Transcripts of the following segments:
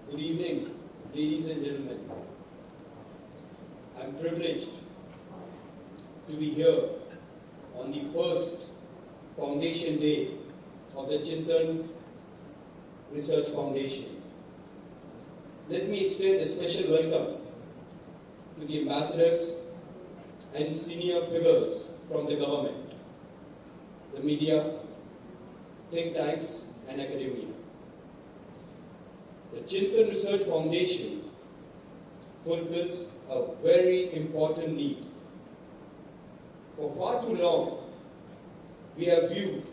Good evening, ladies and gentlemen. I'm privileged to be here on the first foundation day of the Chintan Research Foundation. Let me extend a special welcome to the ambassadors and senior figures from the government, the media, think tanks, and academia. The Chintan Research Foundation fulfills a very important need. For far too long, we have viewed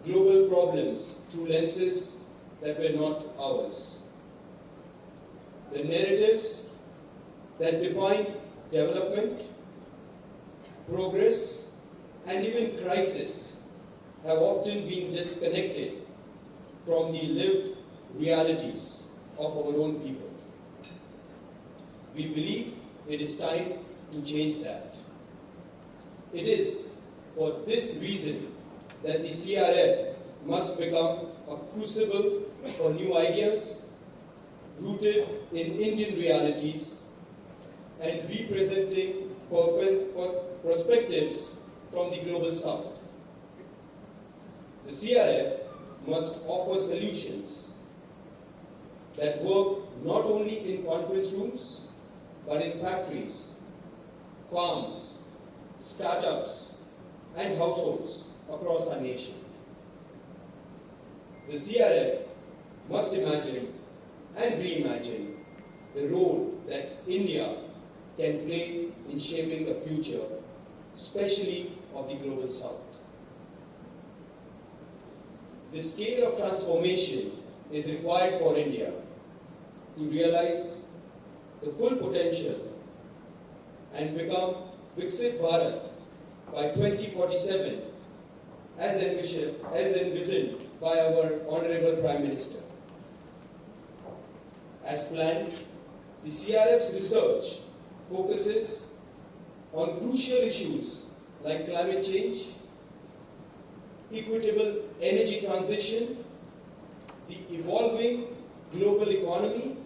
global problems through lenses that were not ours. The narratives that define development, progress, and even crisis have often been disconnected from the lived realities of our own people. We believe it is time to change that. It is for this reason that the CRF must become a crucible for new ideas rooted in Indian realities and representing perspectives from the global south. The CRF must offer solutions that work not only in conference rooms, but in factories, farms, startups, and households across our nation. The CRF must imagine and reimagine the role that India can play in shaping the future, especially of the global south. The scale of transformation is required for India to realize the full potential and become Viksit Bharat by 2047 as envisioned by our Honorable Prime Minister. As planned, the CRF's research focuses on crucial issues like climate change, equitable energy transition, the evolving global economy,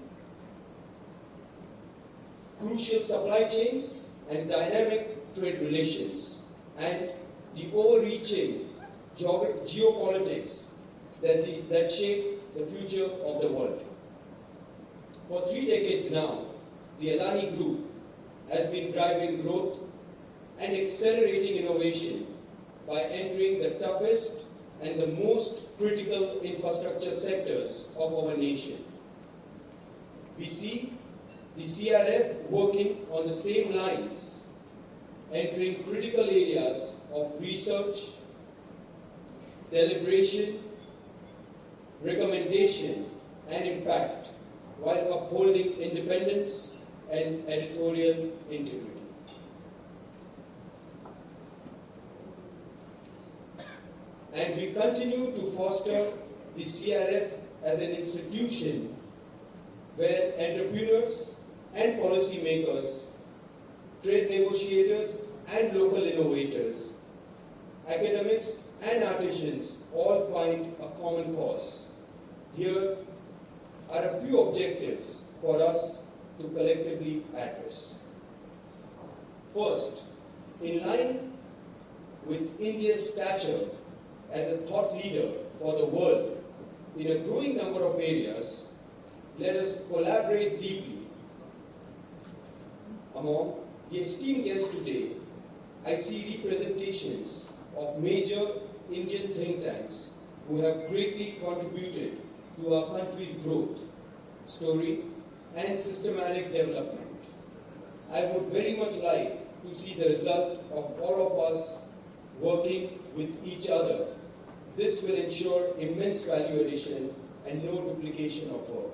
crucial supply chains and dynamic trade relations, and the overreaching geopolitics that shape the future of the world. For 3 decades now, the Adani Group has been driving growth and accelerating innovation by entering the toughest and the most critical infrastructure sectors of our nation. We see the CRF working on the same lines, entering critical areas of research, deliberation, recommendation, and impact, while upholding independence and editorial integrity. And we continue to foster the CRF as an institution where entrepreneurs and policymakers, trade negotiators and local innovators, academics and artisans all find a common cause. Here are a few objectives for us to collectively address. First, in line with India's stature as a thought leader for the world in a growing number of areas, let us collaborate deeply. Among the esteemed guests today, I see representations of major Indian think tanks who have greatly contributed to our country's growth, story, and systematic development. I would very much like to see the result of all of us working with each other. This will ensure immense value addition and no duplication of work.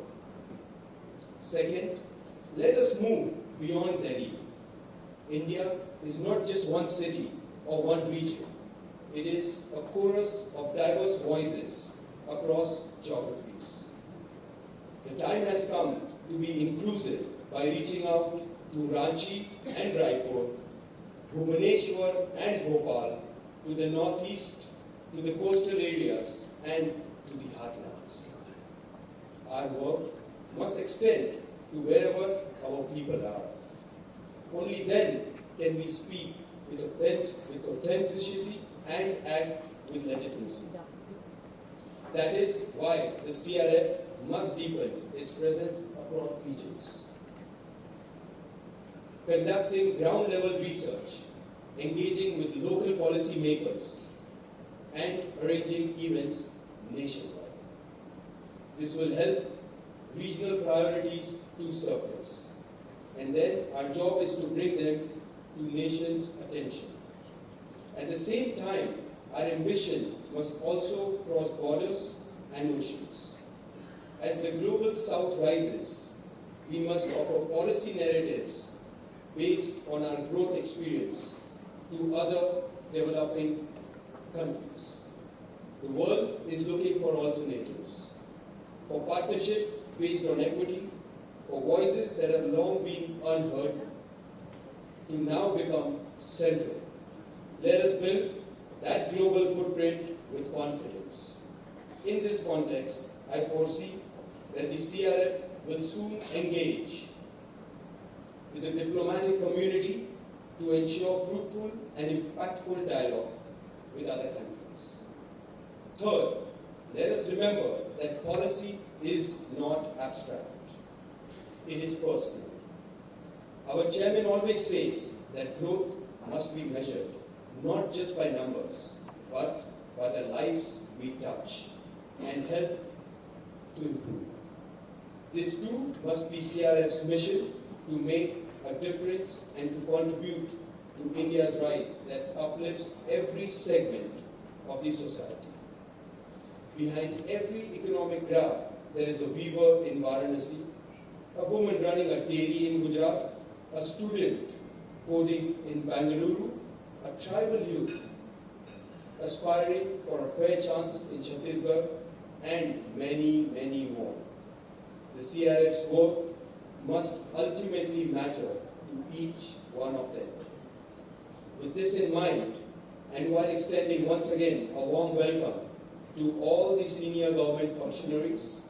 Second, let us move beyond Delhi. India is not just one city or one region. It is a chorus of diverse voices across geographies. The time has come to be inclusive by reaching out to Ranchi and Raipur, Bhubaneswar and Bhopal, to the northeast, to the coastal areas, and to the heartlands. Our work must extend to wherever our people are. Only then can we speak with authenticity and act with legitimacy. That is why the CRF must deepen its presence across regions. Conducting ground-level research, engaging with local policy makers, and arranging events nationwide. This will help regional priorities to surface. And then our job is to bring them to nation's attention. At the same time, our ambition must also cross borders and oceans. As the global south rises, we must offer policy narratives based on our growth experience to other developing countries. The world is looking for alternatives, for partnership based on equity, for voices that have long been unheard to now become central. Let us build that global footprint with confidence. In this context, I foresee that the CRF will soon engage with the diplomatic community to ensure fruitful and impactful dialogue with other countries. Third, let us remember that policy is not abstract. It is personal. Our chairman always says that growth must be measured not just by numbers, but by the lives we touch and help to improve. This too must be CRF's mission to make a difference and to contribute to India's rise that uplifts every segment of the society. Behind every economic graph, there is a weaver in Varanasi, a woman running a dairy in Gujarat, a student coding in Bangalore, a tribal youth aspiring for a fair chance in Chhattisgarh, and many, many more. The CRF's work must ultimately matter to each one of them. With this in mind, and while extending once again a warm welcome to all the senior government functionaries,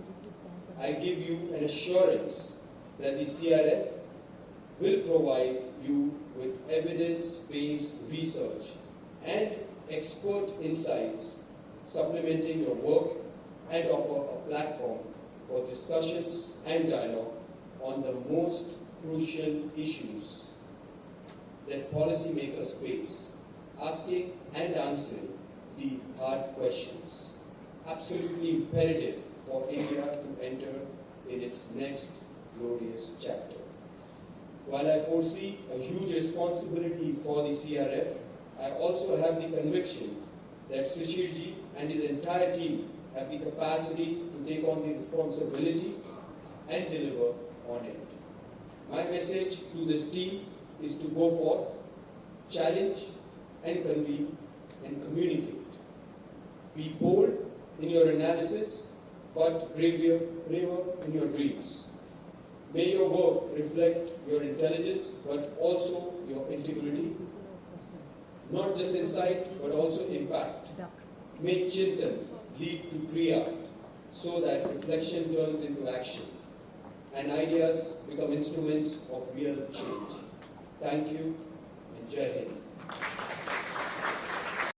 I give you an assurance that the CRF will provide you with evidence-based research and expert insights supplementing your work and offer a platform for discussions and dialogue on the most crucial issues that policymakers face, asking and answering the hard questions. Absolutely imperative for India to enter in its next glorious chapter. While I foresee a huge responsibility for the CRF, I also have the conviction that Shishirji and his entire team have the capacity to take on the responsibility and deliver on it. My message to this team is to go forth, challenge and convene and communicate. Be bold in your analysis, but braver in your dreams. May your work reflect your intelligence, but also your integrity. Not just insight, but also impact. May Chintan lead to Kriya, so that reflection turns into action, and ideas become instruments of real change. Thank you, and Jai Hind.